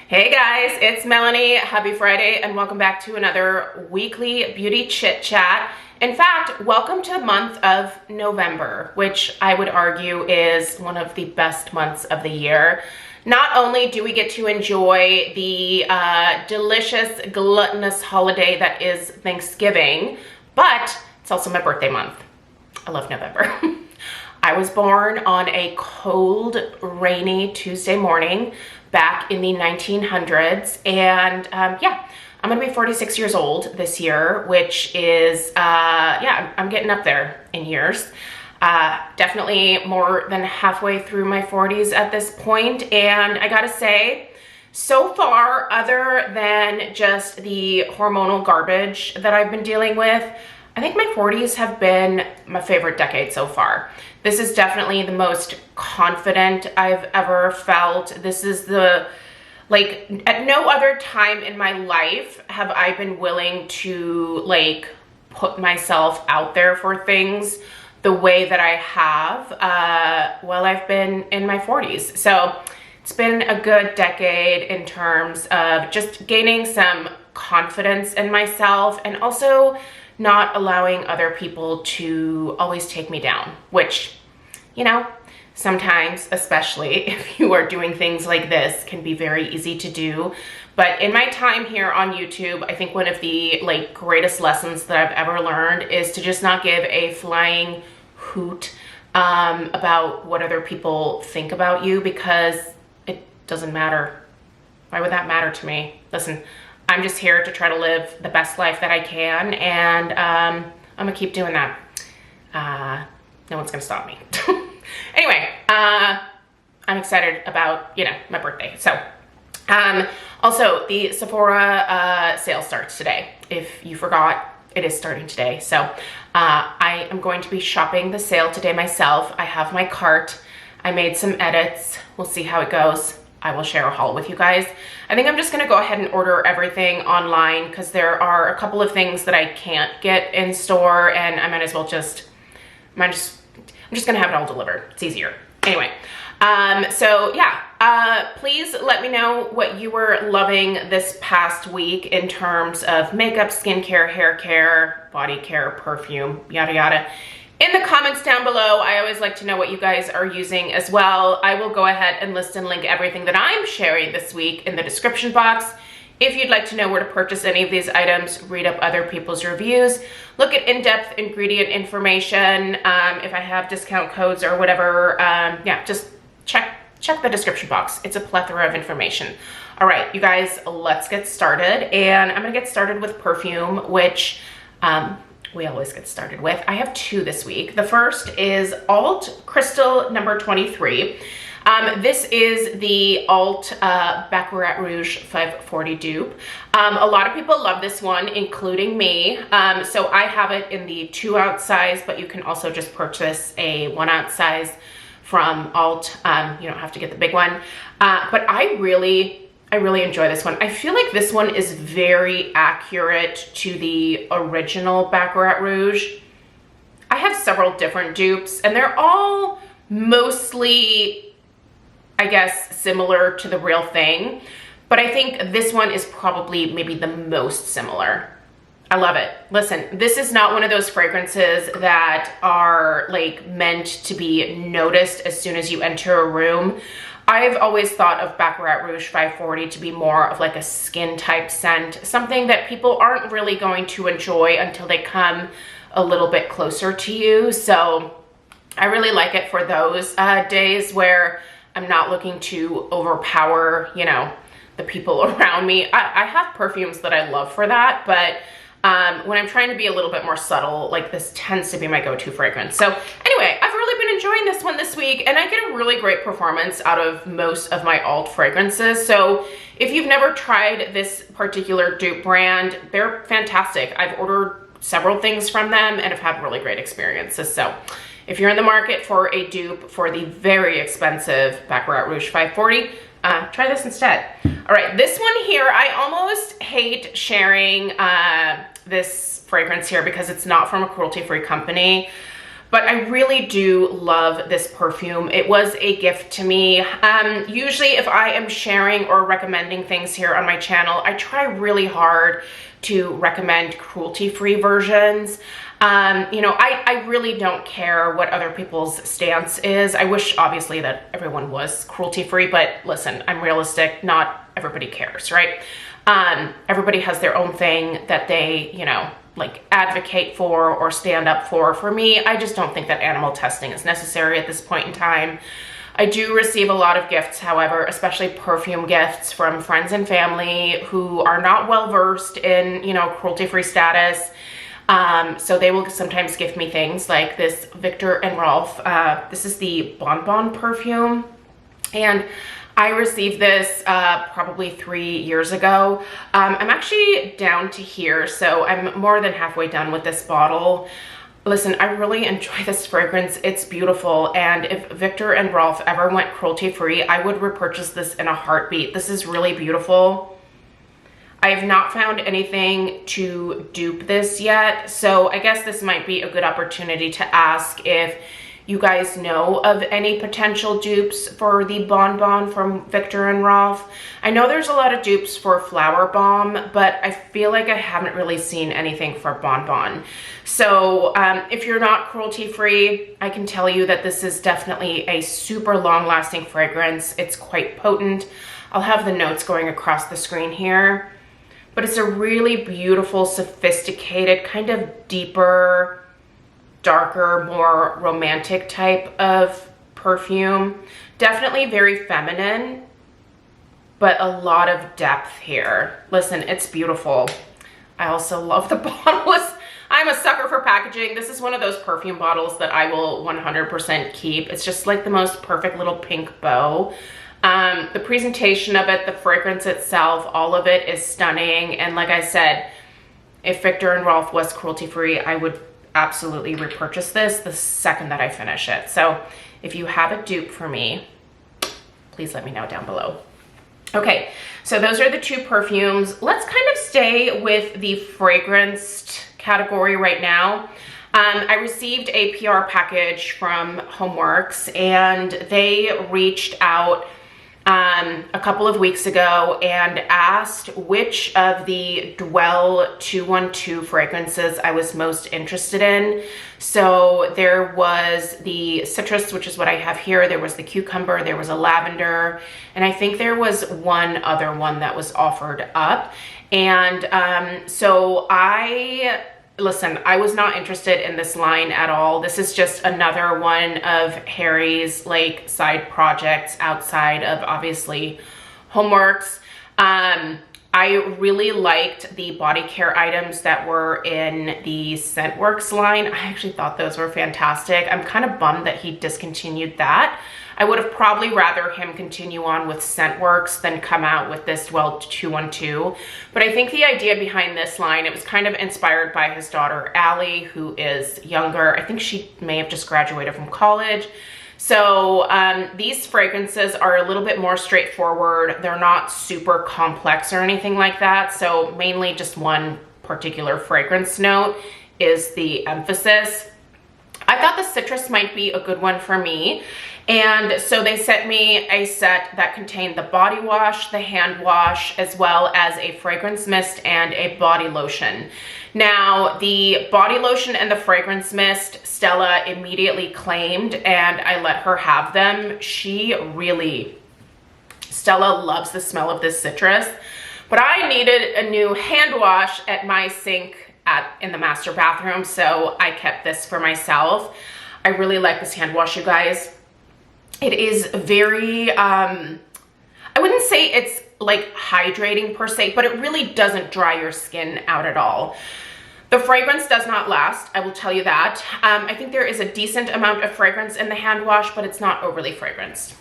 Hey guys, it's Melanie. Happy Friday and welcome back to another weekly beauty chit chat. In fact, welcome to the month of November, which I would argue is one of the best months of the year. Not only do we get to enjoy the delicious, gluttonous holiday that is Thanksgiving, but it's also my birthday month. I love November. I was born on a cold, rainy Tuesday morning back in the 1900s, and yeah, I'm gonna be 46 years old this year, which is, yeah, I'm getting up there in years. Definitely more than halfway through my 40s at this point, and I gotta say, so far, other than just the hormonal garbage that I've been dealing with, I think my 40s have been my favorite decade so far. This is definitely the most confident I've ever felt. This is the, like, at no other time in my life have I been willing to, like, put myself out there for things the way that I have while I've been in my 40s. So it's been a good decade in terms of just gaining some confidence in myself and also not allowing other people to always take me down, which, you know, sometimes, especially if you are doing things like this, can be very easy to do. But in my time here on YouTube, I think one of the like greatest lessons that I've ever learned is to just not give a flying hoot about what other people think about you, because it doesn't matter. Why would that matter to me? Listen, I'm just here to try to live the best life that I can, and I'm gonna keep doing that. No one's gonna stop me. Anyway, I'm excited about, you know, my birthday. So, also the Sephora sale starts today. If you forgot, it is starting today. So, I am going to be shopping the sale today myself. I have my cart. I made some edits. We'll see how it goes. I will share a haul with you guys. I think I'm just gonna go ahead and order everything online because there are a couple of things that I can't get in store, and I might as well just, I'm just gonna have it all delivered. It's easier. Anyway, so yeah, please let me know what you were loving this past week in terms of makeup, skincare, hair care, body care, perfume, yada yada. In the comments down below, I always like to know what you guys are using as well. I will go ahead and list and link everything that I'm sharing this week in the description box. If you'd like to know where to purchase any of these items, read up other people's reviews, look at in-depth ingredient information, if I have discount codes or whatever, yeah, just check the description box. It's a plethora of information. All right, you guys, let's get started. And I'm gonna get started with perfume, which, we always get started with. I have two this week. The first is Alt Crystal number 23. This is the Alt Baccarat Rouge 540 dupe. A lot of people love this one, including me. So I have it in the 2-ounce size, but you can also just purchase a 1-ounce size from Alt. You don't have to get the big one. But I really enjoy this one. I feel like this one is very accurate to the original Baccarat Rouge. I have several different dupes and they're all mostly, I guess, similar to the real thing. But I think this one is probably maybe the most similar. I love it. Listen, this is not one of those fragrances that are like meant to be noticed as soon as you enter a room. I've always thought of Baccarat Rouge 540 to be more of like a skin type scent, something that people aren't really going to enjoy until they come a little bit closer to you. So I really like it for those days where I'm not looking to overpower, you know, the people around me. I have perfumes that I love for that, but when I'm trying to be a little bit more subtle, like this tends to be my go-to fragrance. So anyway, I've really been enjoying this one this week, and I get a really great performance out of most of my Alt fragrances. So if you've never tried this particular dupe brand, they're fantastic. I've ordered several things from them and have had really great experiences. So if you're in the market for a dupe for the very expensive Baccarat Rouge 540, try this instead. All right, this one here, I almost hate sharing this fragrance here because it's not from a cruelty-free company. but I really do love this perfume. It was a gift to me. Usually if I am sharing or recommending things here on my channel, I try really hard to recommend cruelty-free versions. You know, I really don't care what other people's stance is. I wish obviously that everyone was cruelty-free, but listen, I'm realistic. Not everybody cares, right? Everybody has their own thing that they, you know, like advocate for or stand up for. For me, I just don't think that animal testing is necessary at this point in time. I do receive a lot of gifts, however, especially perfume gifts from friends and family who are not well versed in, you know, cruelty-free status. So they will sometimes gift me things like this Viktor and Rolf. This is the Bon Bon perfume, and I received this probably 3 years ago. I'm actually down to here, so I'm more than halfway done with this bottle. Listen, I really enjoy this fragrance. It's beautiful, and if Viktor and Rolf ever went cruelty-free, I would repurchase this in a heartbeat. This is really beautiful. I have not found anything to dupe this yet, so I guess this might be a good opportunity to ask if you guys know of any potential dupes for the Bon Bon from Viktor and Rolf. I know there's a lot of dupes for Flower Bomb, but I feel like I haven't really seen anything for Bon Bon. So if you're not cruelty-free, I can tell you that this is definitely a super long-lasting fragrance. It's quite potent. I'll have the notes going across the screen here. But it's a really beautiful, sophisticated, kind of deeper, darker, more romantic type of perfume. Definitely very feminine, but a lot of depth here. Listen, it's beautiful. I also love the bottle. I'm a sucker for packaging. This is one of those perfume bottles that I will 100% keep. It's just like the most perfect little pink bow. The presentation of it, the fragrance itself, all of it is stunning. And like I said, if Viktor and Rolf was cruelty-free, I would absolutely repurchase this the second that I finish it. So if you have a dupe for me, please let me know down below. Okay, so those are the two perfumes. Let's kind of stay with the fragranced category right now. I received a PR package from Homeworks, and they reached out a couple of weeks ago and asked which of the Dwell 212 fragrances I was most interested in. So there was the citrus, which is what I have here. There was the cucumber, there was a lavender, and I think there was one other one that was offered up. And so listen, I was not interested in this line at all. This is just another one of Harry's like side projects outside of obviously Homeworks. I really liked the body care items that were in the Scentworks line. I actually thought those were fantastic. I'm kind of bummed that he discontinued that. I would have probably rather him continue on with Scentworks than come out with this Dwell 212. But I think the idea behind this line, it was kind of inspired by his daughter, Allie, who is younger. I think she may have just graduated from college. So these fragrances are a little bit more straightforward. They're not super complex or anything like that. So mainly just one particular fragrance note is the emphasis. I thought the citrus might be a good one for me. And so they sent me a set that contained the body wash, the hand wash, as well as a fragrance mist and a body lotion. Now, the body lotion and the fragrance mist, Stella immediately claimed, and I let her have them. Stella loves the smell of this citrus, but I needed a new hand wash at my sink in the master bathroom, so I kept this for myself. I really like this hand wash, you guys. It is very, I wouldn't say it's like hydrating per se, but it really doesn't dry your skin out at all. The fragrance does not last, I will tell you that. I think there is a decent amount of fragrance in the hand wash, but it's not overly fragranced.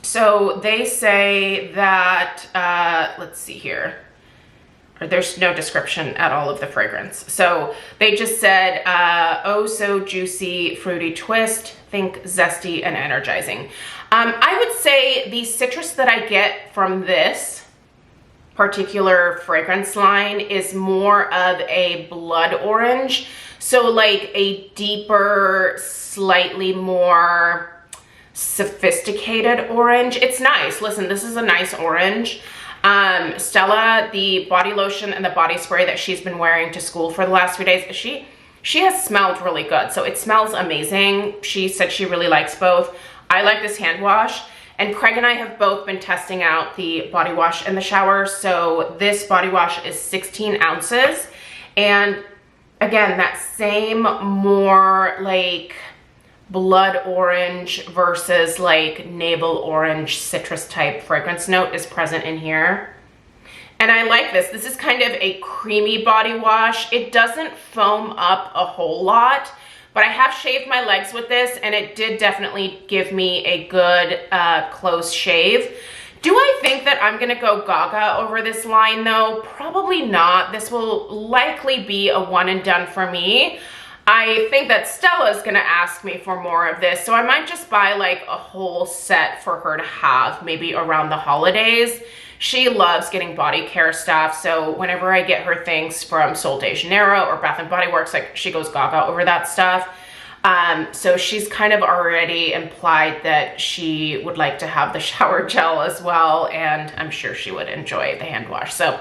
So they say that, let's see here. There's no description at all of the fragrance. So they just said, oh so juicy, fruity twist, think zesty and energizing. I would say the citrus that I get from this particular fragrance line is more of a blood orange. So like a deeper, slightly more sophisticated orange. It's nice. Listen, this is a nice orange. Stella, the body lotion and the body spray that she's been wearing to school for the last few days, she has smelled really good. So it smells amazing. She said she really likes both. I like this hand wash. And Craig and I have both been testing out the body wash in the shower. So this body wash is 16 ounces. And again, that same more like blood orange versus like navel orange citrus type fragrance note is present in here. And I like this. This is kind of a creamy body wash. It doesn't foam up a whole lot, but I have shaved my legs with this and it did definitely give me a good close shave. Do I think that I'm gonna go gaga over this line though? Probably not. This will likely be a one and done for me. I think that Stella's gonna ask me for more of this, so I might just buy like a whole set for her to have maybe around the holidays. She loves getting body care stuff, so whenever I get her things from Sol de Janeiro or Bath & Body Works, like she goes gaga over that stuff. So she's kind of already implied that she would like to have the shower gel as well, and I'm sure she would enjoy the hand wash. So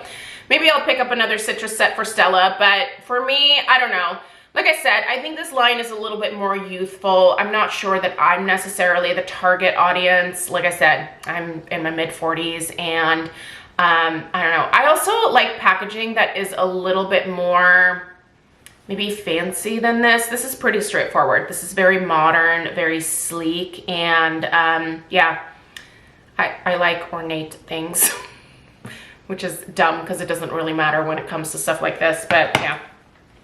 maybe I'll pick up another citrus set for Stella, but for me, I don't know. Like I said, I think this line is a little bit more youthful. I'm not sure that I'm necessarily the target audience. Like I said, I'm in my mid-40s and I don't know. I also like packaging that is a little bit more maybe fancy than this. This is pretty straightforward. This is very modern, very sleek, and yeah, I like ornate things, which is dumb because it doesn't really matter when it comes to stuff like this, but yeah.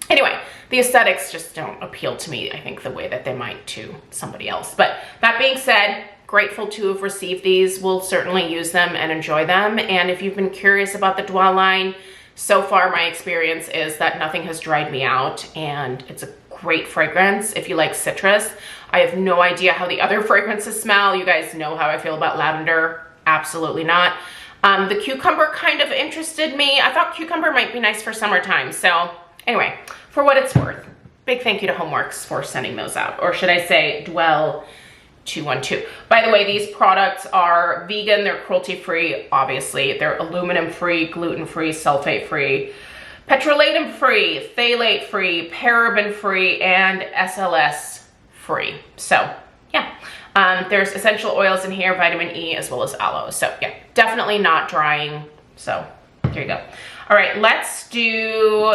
Anyway, the aesthetics just don't appeal to me, I think, the way that they might to somebody else. But that being said, grateful to have received these. We'll certainly use them and enjoy them. And if you've been curious about the Dwell line, so far my experience is that nothing has dried me out and it's a great fragrance if you like citrus. I have no idea how the other fragrances smell. You guys know how I feel about lavender. Absolutely not. The cucumber kind of interested me. I thought cucumber might be nice for summertime. So anyway, for what it's worth, big thank you to Homeworks for sending those out, or should I say Dwell 212. By the way, these products are vegan, they're cruelty-free, obviously. They're aluminum-free, gluten-free, sulfate-free, petrolatum-free, phthalate-free, paraben-free, and SLS-free. So yeah, there's essential oils in here, vitamin E, as well as aloe. So yeah, definitely not drying. So there you go. All right, let's do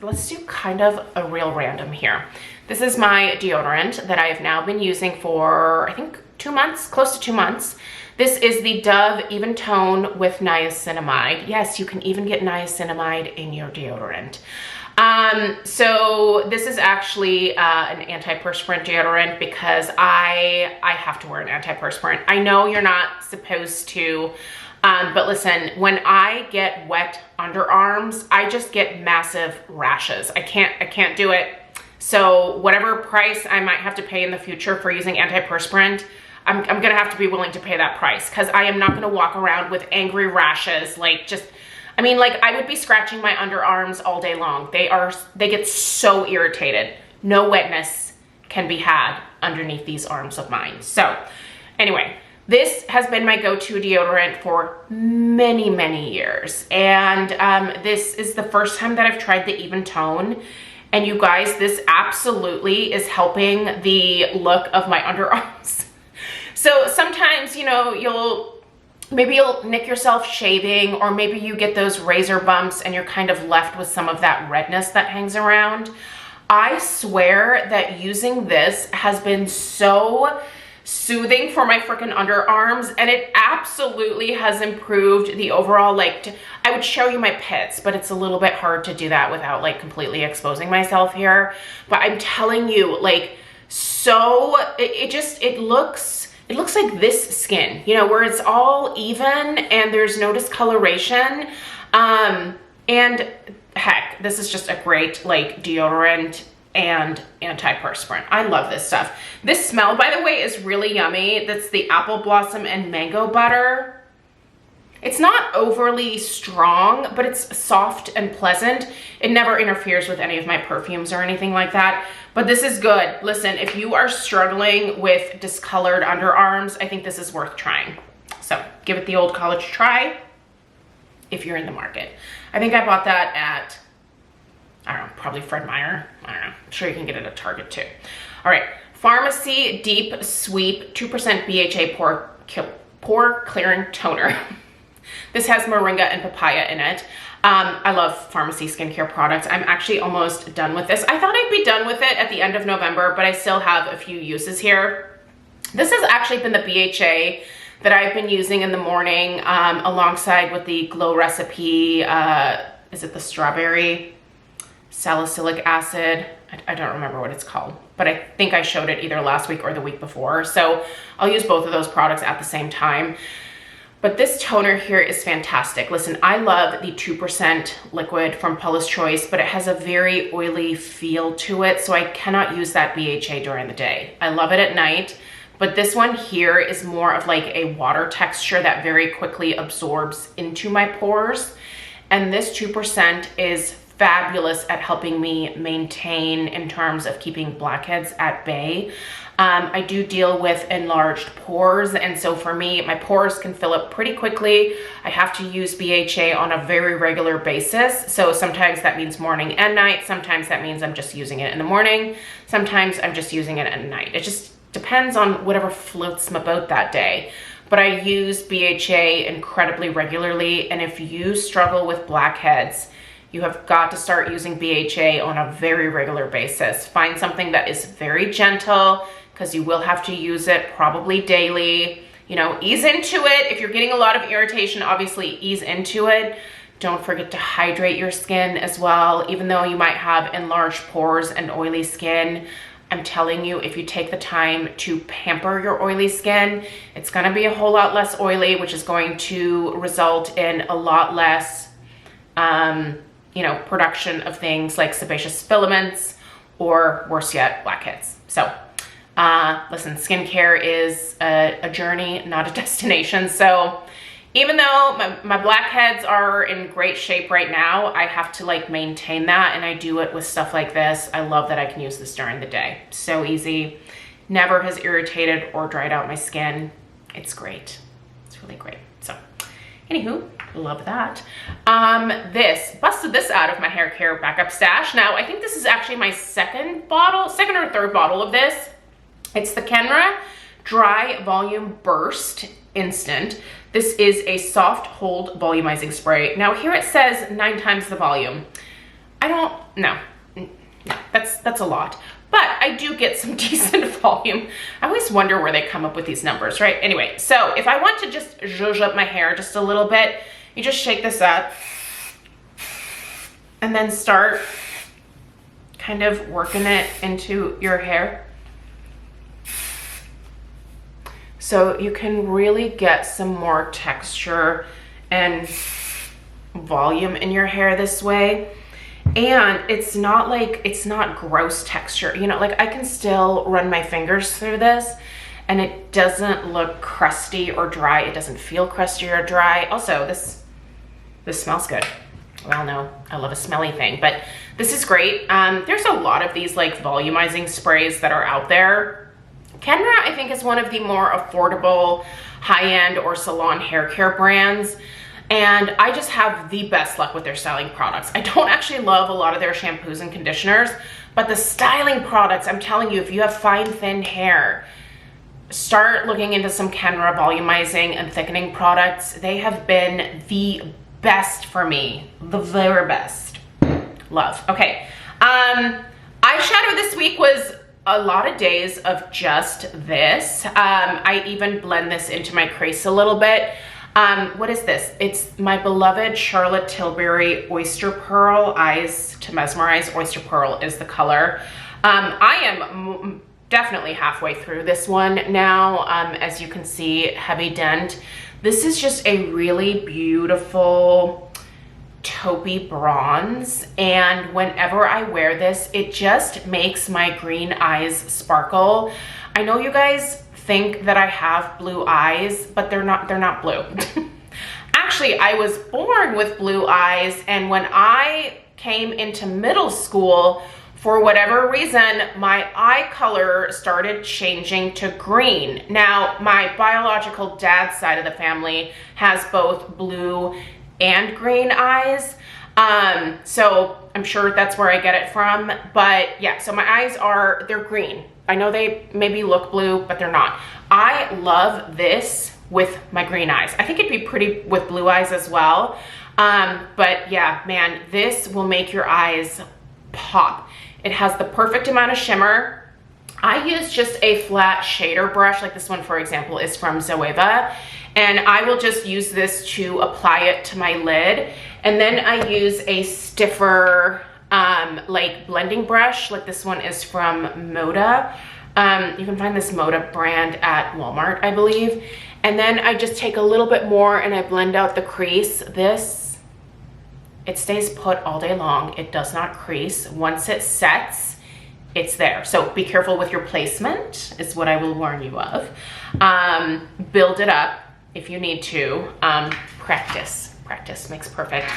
let's do kind of a real random here. This is my deodorant that I have now been using for I think 2 months, close to 2 months. This is the Dove Even Tone with niacinamide. Yes, you can even get niacinamide in your deodorant. So this is actually an antiperspirant deodorant because I have to wear an antiperspirant. I know you're not supposed to. But listen, when I get wet underarms, I just get massive rashes. I can't do it. So whatever price I might have to pay in the future for using antiperspirant, I'm gonna have to be willing to pay that price because I am not gonna walk around with angry rashes. Like just, I mean, like I would be scratching my underarms all day long. They get so irritated. No wetness can be had underneath these arms of mine. So anyway, this has been my go-to deodorant for many, many years. And this is the first time that I've tried the Even Tone. And you guys, this absolutely is helping the look of my underarms. So sometimes, you know, maybe you'll nick yourself shaving, or maybe you get those razor bumps and you're kind of left with some of that redness that hangs around. I swear that using this has been so soothing for my freaking underarms, and it absolutely has improved the overall, like, I would show you my pits, but it's a little bit hard to do that without like completely exposing myself here. But I'm telling you, like, so it looks like this skin, you know, where it's all even and there's no discoloration. And heck, this is just a great like deodorant and antiperspirant. I love this stuff. This smell, by the way, is really yummy. That's the apple blossom and mango butter. It's not overly strong, but it's soft and pleasant. It never interferes with any of my perfumes or anything like that, but this is good. Listen, if you are struggling with discolored underarms, I think this is worth trying. So give it the old college try if you're in the market. I think I bought that at, I don't know, probably Fred Meyer. I don't know. I'm sure you can get it at Target too. All right, Farmacy Deep Sweep 2% BHA pore clearing toner. This has moringa and papaya in it. I love Farmacy skincare products. I'm actually almost done with this. I thought I'd be done with it at the end of November, but I still have a few uses here. This has actually been the BHA that I've been using in the morning alongside with the Glow Recipe, is it the strawberry salicylic acid? I don't remember what it's called, but I think I showed it either last week or the week before. So I'll use both of those products at the same time. But this toner here is fantastic. Listen, I love the 2% liquid from Paula's Choice, but it has a very oily feel to it, so I cannot use that BHA during the day. I love it at night, but this one here is more of like a water texture that very quickly absorbs into my pores. And this 2% is fabulous at helping me maintain in terms of keeping blackheads at bay. I do deal with enlarged pores, and so for me, my pores can fill up pretty quickly. I have to use BHA on a very regular basis. So sometimes that means morning and night. Sometimes that means I'm just using it in the morning. Sometimes I'm just using it at night. It just depends on whatever floats my boat that day. But I use BHA incredibly regularly, and if you struggle with blackheads, you have got to start using BHA on a very regular basis. Find something that is very gentle, because you will have to use it probably daily. You know, ease into it. If you're getting a lot of irritation, obviously ease into it. Don't forget to hydrate your skin as well. Even though you might have enlarged pores and oily skin, I'm telling you, if you take the time to pamper your oily skin, it's gonna be a whole lot less oily, which is going to result in a lot less you know, production of things like sebaceous filaments, or worse yet, blackheads. So listen, skincare is a journey, not a destination. So even though my blackheads are in great shape right now, I have to like maintain that, and I do it with stuff like this. I love that I can use this during the day. So easy, never has irritated or dried out my skin. It's great, it's really great. So anywho, love that. Busted this out of my hair care backup stash. Now, I think this is actually my second or third bottle of this. It's the Kenra Dry Volume Burst Instant. This is a soft hold volumizing spray. Now here it says 9 times the volume. No, that's a lot. But I do get some decent volume. I always wonder where they come up with these numbers, right? Anyway, so if I want to just zhuzh up my hair just a little bit, you just shake this up and then start kind of working it into your hair. So you can really get some more texture and volume in your hair this way. And it's not gross texture. You know, like I can still run my fingers through this and it doesn't look crusty or dry. It doesn't feel crusty or dry. Also, this smells good. Well, no, I love a smelly thing, but this is great. There's a lot of these like volumizing sprays that are out there. Kenra, I think, is one of the more affordable high-end or salon hair care brands. And I just have the best luck with their styling products. I don't actually love a lot of their shampoos and conditioners, but the styling products, I'm telling you, if you have fine, thin hair, start looking into some Kenra volumizing and thickening products. They have been the best for me, the very best. Love. Okay, eyeshadow this week was a lot of days of just this. I even blend this into my crease a little bit. What is this? It's my beloved Charlotte Tilbury Oyster Pearl. Eyes to Mesmerize. Oyster Pearl is the color. I am definitely halfway through this one now. As you can see, heavy dent. This is just a really beautiful taupey bronze, and whenever I wear this, it just makes my green eyes sparkle. I know you guys think that I have blue eyes, but they're not blue. actually, I was born with blue eyes, and when I came into middle school, for whatever reason, my eye color started changing to green. Now, my biological dad's side of the family has both blue and green eyes. So I'm sure that's where I get it from. But yeah, so my eyes they're green. I know they maybe look blue, but they're not. I love this with my green eyes. I think it'd be pretty with blue eyes as well. But yeah, man, this will make your eyes pop. It has the perfect amount of shimmer. I use just a flat shader brush, like this one, for example, is from Zoeva. And I will just use this to apply it to my lid. And then I use a stiffer, like blending brush, like this one is from Moda. You can find this Moda brand at Walmart, I believe. And then I just take a little bit more and I blend out the crease. It stays put all day long. It does not crease. Once it sets, it's there. So be careful with your placement is what I will warn you of. Build it up if you need to. Practice makes perfect.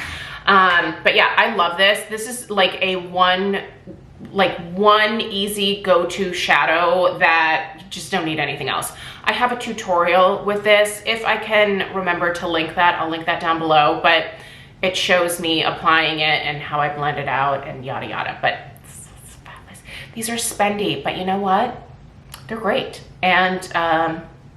But yeah, I love this. This is like one easy go-to shadow that you just don't need anything else. I have a tutorial with this. If I can remember to link that, I'll link that down below, but it shows me applying it and how I blend it out and yada yada. But these are spendy, but you know what? They're great. And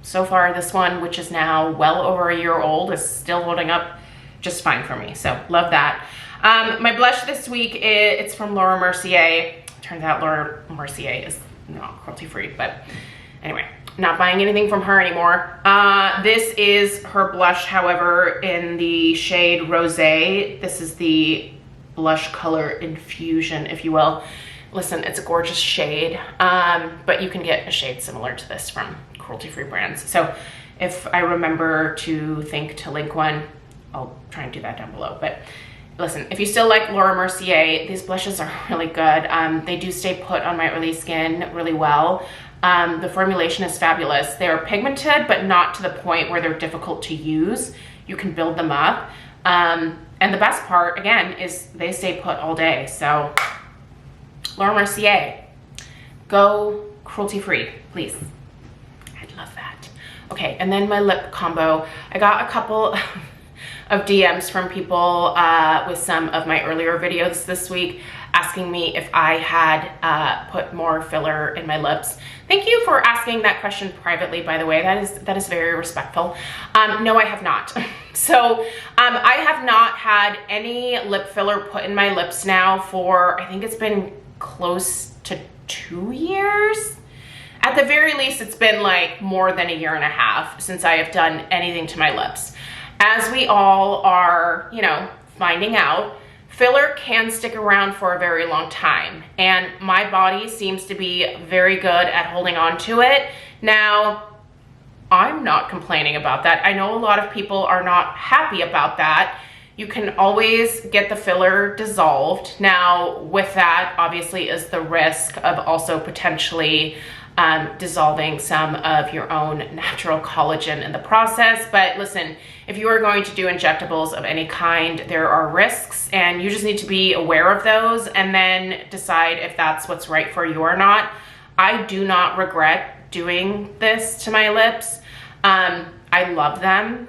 so far this one, which is now well over a year old, is still holding up just fine for me. So love that. My blush this week, it's from Laura Mercier. Turns out Laura Mercier is not cruelty free, but anyway, not buying anything from her anymore. This is her blush, however, in the shade Rosé. This is the blush color infusion, if you will. Listen, it's a gorgeous shade, but you can get a shade similar to this from cruelty-free brands. So if I remember to think to link one, I'll try and do that down below. But listen, if you still like Laura Mercier, these blushes are really good. They do stay put on my oily skin really well. The formulation is fabulous. They're pigmented, but not to the point where they're difficult to use. You can build them up. And the best part, again, is they stay put all day. So Laura Mercier, go cruelty-free, please. I'd love that. Okay, and then my lip combo. I got a couple of DMs from people with some of my earlier videos this week asking me if I had put more filler in my lips. Thank you for asking that question privately, by the way. That is very respectful. No, I have not. So I have not had any lip filler put in my lips now for, I think it's been close to 2 years. At the very least, it's been like more than a year and a half since I have done anything to my lips. As we all are, you know, finding out, filler can stick around for a very long time, and my body seems to be very good at holding on to it. Now, I'm not complaining about that. I know a lot of people are not happy about that. You can always get the filler dissolved. Now, with that, obviously, is the risk of also potentially dissolving some of your own natural collagen in the process. But listen, if you are going to do injectables of any kind, there are risks, and you just need to be aware of those and then decide if that's what's right for you or not. I do not regret doing this to my lips. I love them.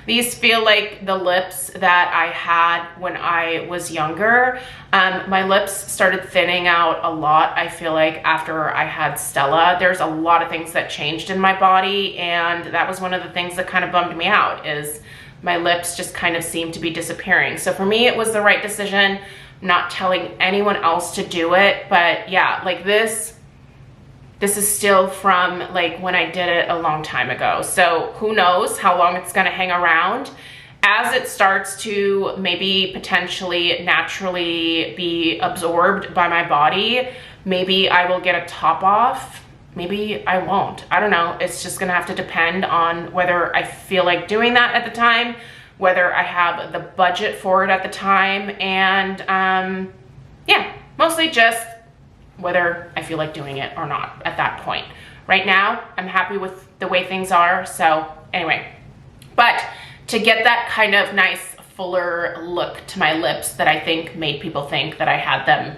These feel like the lips that I had when I was younger. My lips started thinning out a lot, I feel like, after I had Stella. There's a lot of things that changed in my body, and that was one of the things that kind of bummed me out, is my lips just kind of seemed to be disappearing. So for me, it was the right decision. I'm not telling anyone else to do it, but yeah, like this is still from like when I did it a long time ago. So who knows how long it's gonna hang around. As it starts to maybe potentially naturally be absorbed by my body, maybe I will get a top off, maybe I won't. I don't know, it's just gonna have to depend on whether I feel like doing that at the time, whether I have the budget for it at the time, and yeah, mostly just whether I feel like doing it or not at that point. Right now, I'm happy with the way things are. So anyway, but to get that kind of nice fuller look to my lips that I think made people think that I had them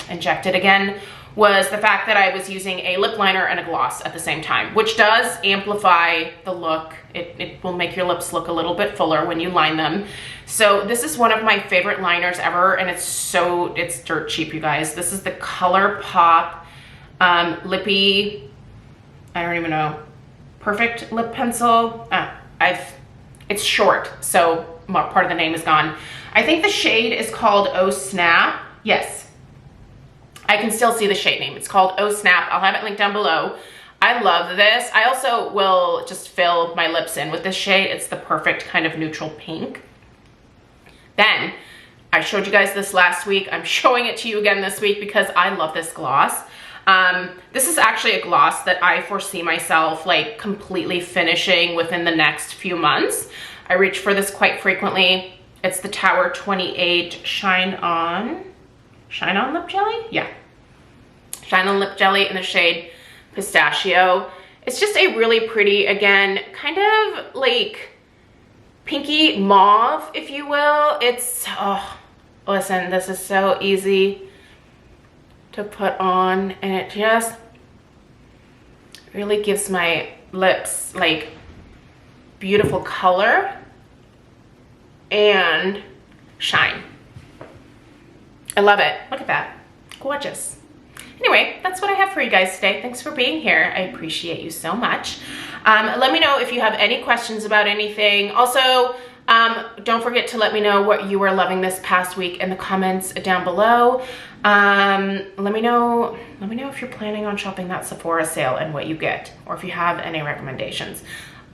injected again was the fact that I was using a lip liner and a gloss at the same time, which does amplify the look. It will make your lips look a little bit fuller when you line them. So this is one of my favorite liners ever, and it's dirt cheap, you guys. This is the ColourPop Lippy, I don't even know, Perfect Lip Pencil. It's short, so part of the name is gone. I think the shade is called Oh Snap. Yes, I can still see the shade name. It's called Oh Snap. I'll have it linked down below. I love this. I also will just fill my lips in with this shade. It's the perfect kind of neutral pink. Then, I showed you guys this last week. I'm showing it to you again this week because I love this gloss. This is actually a gloss that I foresee myself like completely finishing within the next few months. I reach for this quite frequently. It's the Tower 28 Shine On Lip Jelly? Yeah. Shine On Lip Jelly in the shade Pistachio. It's just a really pretty, again, kind of like pinky mauve, if you will. It's, oh, listen, this is so easy to put on, and it just really gives my lips like beautiful color and shine. I love it. Look at that. Gorgeous. Anyway, that's what I have for you guys today. Thanks for being here. I appreciate you so much. Let me know if you have any questions about anything. Also, don't forget to let me know what you were loving this past week in the comments down below. Let me know if you're planning on shopping that Sephora sale and what you get, or if you have any recommendations.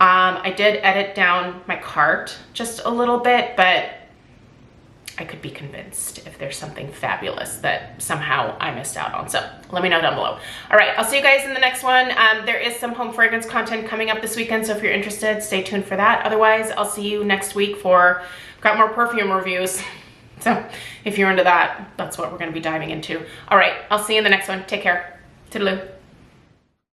I did edit down my cart just a little bit, but I could be convinced if there's something fabulous that somehow I missed out on. So let me know down below. All right, I'll see you guys in the next one. There is some home fragrance content coming up this weekend, so if you're interested, stay tuned for that. Otherwise, I'll see you next week for, got more perfume reviews. So if you're into that, that's what we're gonna be diving into. All right, I'll see you in the next one. Take care. Toodaloo.